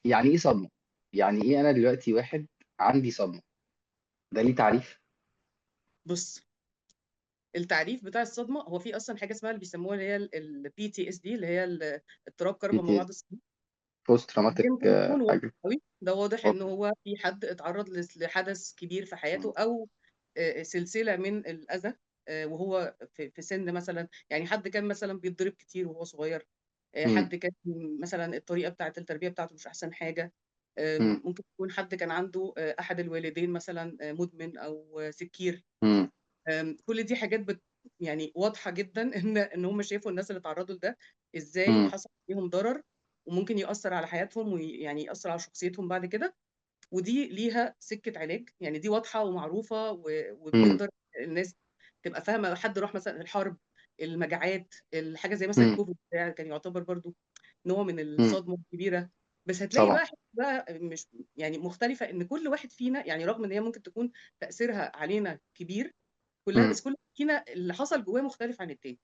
يعني ايه صدمه؟ يعني ايه انا دلوقتي واحد عندي صدمه؟ ده ليه تعريف؟ بص، التعريف بتاع الصدمه هو في اصلا حاجه اسمها اللي بيسموها اللي هي البي تي اس دي، اللي هي اضطراب بي قلق ما تي، بعد الصدمه. بوست دي تروماتيك ممكن يكون واضح حاجه. قوي، ده واضح ان اوكي. هو في حد اتعرض لحدث كبير في مم. حياته، او سلسله من الاذى، وهو في سن مثلا، يعني حد كان مثلا بيتضرب كتير وهو صغير، مم. حد كان مثلا الطريقه بتاعه التربيه بتاعته مش احسن حاجه، مم. ممكن يكون حد كان عنده احد الوالدين مثلا مدمن او سكير. مم. كل دي حاجات يعني واضحه جدا ان هم شافوا الناس اللي اتعرضوا لده ازاي مم. حصل فيهم ضرر، وممكن يأثر على حياتهم ويعني يأثر على شخصيتهم بعد كده. ودي ليها سكة علاج، يعني دي واضحة ومعروفة مم. وبنقدر الناس تبقى فاهمة. حد راح مثلا الحرب، المجاعات، الحاجة زي مثلا مم. الكوفيد بتاع كان يعتبر برضو نوع من مم. الصدمة الكبيرة. بس هتلاقي طبعا. بقى حتة بقى مش يعني مختلفة، ان كل واحد فينا يعني رغم ان هي ممكن تكون تأثيرها علينا كبير كلها، مم. بس كل واحد فينا اللي حصل جواه مختلف عن التاني.